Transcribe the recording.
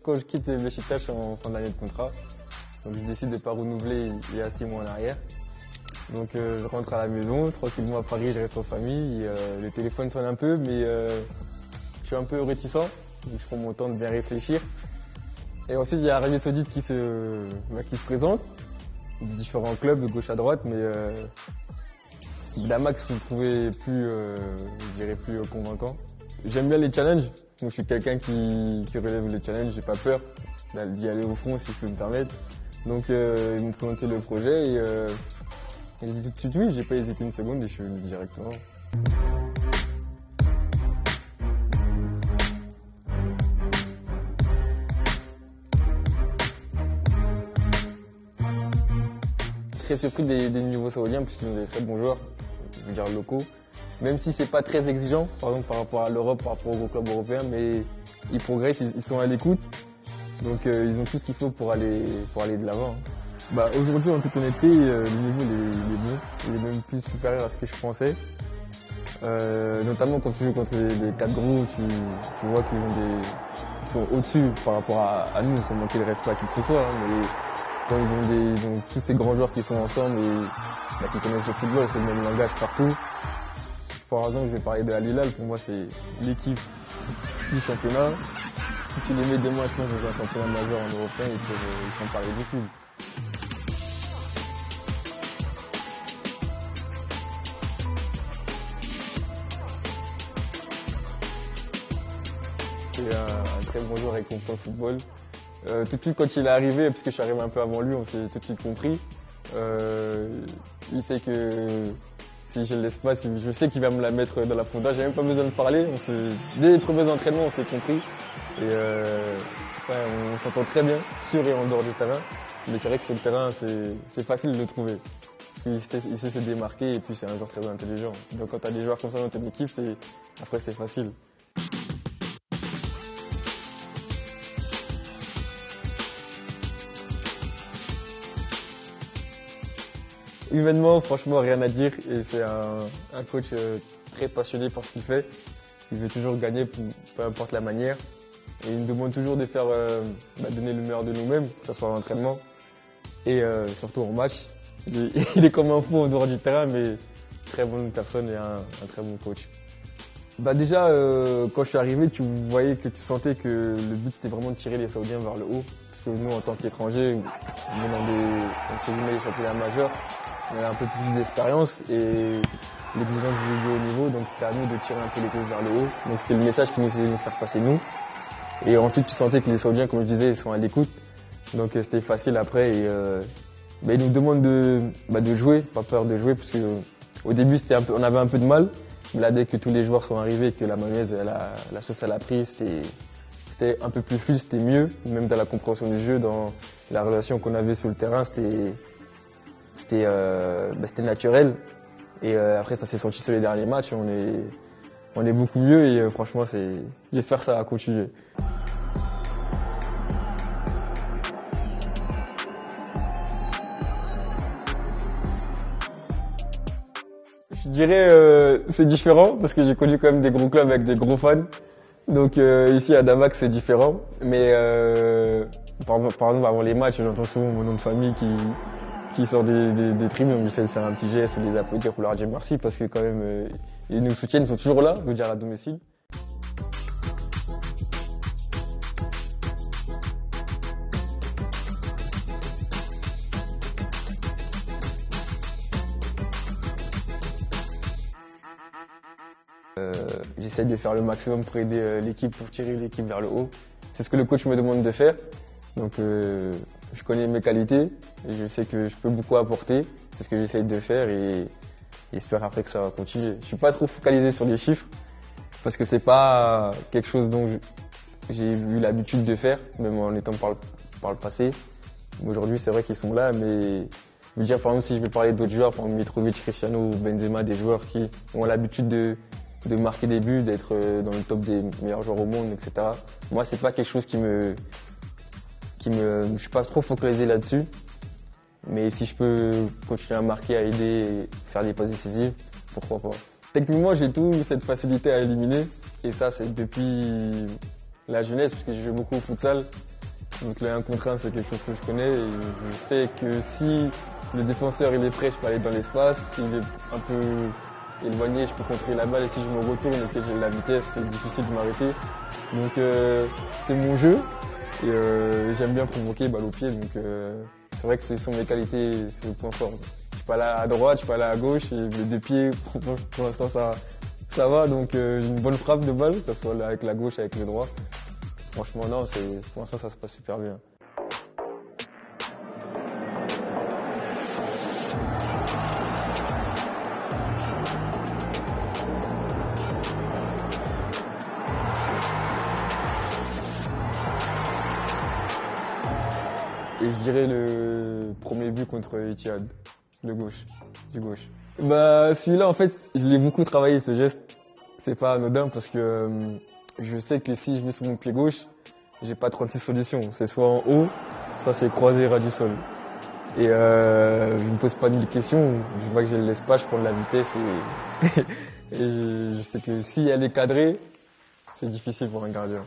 quand je quitte Beşiktaş, je suis en fin d'année de contrat. Donc je décide de ne pas renouveler il y a 6 mois en arrière. Donc je rentre à la maison, tranquillement à Paris, je reste en famille. Le téléphone sonne un peu, mais je suis un peu réticent. Donc je prends mon temps de bien réfléchir. Et ensuite, il y a l'Arabie Saoudite qui se présente. Différents clubs de gauche à droite, mais Damak se trouvait plus, je dirais plus convaincant. J'aime bien les challenges, donc je suis quelqu'un qui relève les challenges, j'ai pas peur d'y aller au front si je peux me permettre. Donc ils m'ont présenté le projet et j'ai dit tout de suite oui, j'ai pas hésité une seconde et je suis venu directement. Très surpris des niveaux saoudiens puisqu'ils ont des très bons joueurs, je veux dire locaux. Même si c'est pas très exigeant, par exemple par rapport à l'Europe, par rapport aux clubs européens, mais ils progressent, ils sont à l'écoute. Donc ils ont tout ce qu'il faut pour aller de l'avant. Bah, aujourd'hui, en toute honnêteté, le niveau il est bon, il est même plus supérieur à ce que je pensais. Notamment quand tu joues contre les 4 gros, tu vois qu'ils sont au-dessus par rapport à nous, sans manquer de respect à qui que ce soit. Hein, mais quand ils ont tous ces grands joueurs qui sont ensemble et qui connaissent le football, c'est le même langage partout. Par exemple, je vais parler de Al Hilal, pour moi c'est l'équipe du championnat. Si tu les mets des matchs dans un championnat majeur en européen, ils s'en parler du tout. C'est un très bon joueur et comprend le football. Tout de suite quand il est arrivé, parce que je suis arrivé un peu avant lui, on s'est tout de suite compris. Il sait que si je le laisse pas, je sais qu'il va me la mettre dans la fonda. J'ai même pas besoin de parler. Dès les premiers entraînements, on s'est compris. Et on s'entend très bien, sur et en dehors du terrain. Mais c'est vrai que sur le terrain, c'est facile de le trouver. Parce qu'il sait se démarquer et puis c'est un joueur très intelligent. Donc quand tu as des joueurs comme ça dans ton équipe, après c'est facile. Humainement, franchement, rien à dire. Et c'est un coach très passionné par ce qu'il fait. Il veut toujours gagner, peu importe la manière. Et il nous demande toujours de faire, donner le meilleur de nous-mêmes, que ce soit en entraînement et surtout en match. Il est comme un fou en dehors du terrain, mais très bonne personne et un très bon coach. Bah déjà, quand je suis arrivé, tu sentais que le but c'était vraiment de tirer les Saoudiens vers le haut. Parce que nous, en tant qu'étrangers, on est dans des championnats majeurs, on a un peu plus d'expérience et l'exigence du haut niveau, donc c'était à nous de tirer un peu l'équipe vers le haut. Donc c'était le message qu'ils nous essayaient de faire passer nous. Et ensuite, tu sentais que les Saoudiens, comme je disais, ils sont à l'écoute. Donc c'était facile après. Et ils nous demandent de jouer, pas peur de jouer, parce qu'au début, on avait un peu de mal. Mais là, dès que tous les joueurs sont arrivés, que la mayonnaise, la sauce elle a pris, c'était un peu plus fluide, c'était mieux. Même dans la compréhension du jeu, dans la relation qu'on avait sur le terrain, c'était naturel. Et après, ça s'est senti sur les derniers matchs. On est beaucoup mieux et franchement, j'espère que ça va continuer. Je dirais c'est différent parce que j'ai connu quand même des gros clubs avec des gros fans. Donc ici à Damak c'est différent. Mais par exemple avant les matchs, j'entends souvent mon nom de famille qui sort des tribunes. On essaie de faire un petit geste, de les applaudir pour leur dire merci parce que quand même ils nous soutiennent, ils sont toujours là, je veux dire à domicile. J'essaie de faire le maximum pour aider l'équipe, pour tirer l'équipe vers le haut. C'est ce que le coach me demande de faire. Donc je connais mes qualités et je sais que je peux beaucoup apporter. C'est ce que j'essaie de faire et j'espère après que ça va continuer. Je suis pas trop focalisé sur les chiffres parce que c'est pas quelque chose dont j'ai eu l'habitude de faire, même en étant par le passé. Aujourd'hui, c'est vrai qu'ils sont là, mais je veux dire, par exemple, si je vais parler d'autres joueurs, par exemple Mitrovic, Cristiano, Benzema, des joueurs qui ont l'habitude de marquer des buts, d'être dans le top des meilleurs joueurs au monde, etc. Moi, c'est pas quelque chose je suis pas trop focalisé là-dessus. Mais si je peux continuer à marquer, à aider, et faire des passes décisives, pourquoi pas. Techniquement, j'ai cette facilité à éliminer. Et ça, c'est depuis la jeunesse, parce que j'ai joué beaucoup au futsal. Donc le 1 contre 1, c'est quelque chose que je connais et je sais que si le défenseur il est prêt, je peux aller dans l'espace. S'il est un peu éloigné, je peux contrer la balle et si je me retourne et que j'ai la vitesse, c'est difficile de m'arrêter. Donc c'est mon jeu et j'aime bien provoquer balle au pied. Donc c'est vrai que ce sont mes qualités, c'est le point fort. Je peux aller à droite, je peux aller à gauche et les deux pieds, pour l'instant ça va. Donc j'ai une bonne frappe de balle, que ce soit avec la gauche, avec le droit. Franchement, non, pour l'instant, ça se passe super bien. Et je dirais le premier but contre Etihad, de gauche, du gauche. Bah, celui-là, en fait, je l'ai beaucoup travaillé, ce geste. C'est pas anodin parce que je sais que si je vais sur mon pied gauche, j'ai pas 36 solutions. C'est soit en haut, soit c'est croisé ras du sol. Et je me pose pas mille questions. Je vois que j'ai l'espace, je prends de la vitesse et, et je sais que si elle est cadrée, c'est difficile pour un gardien.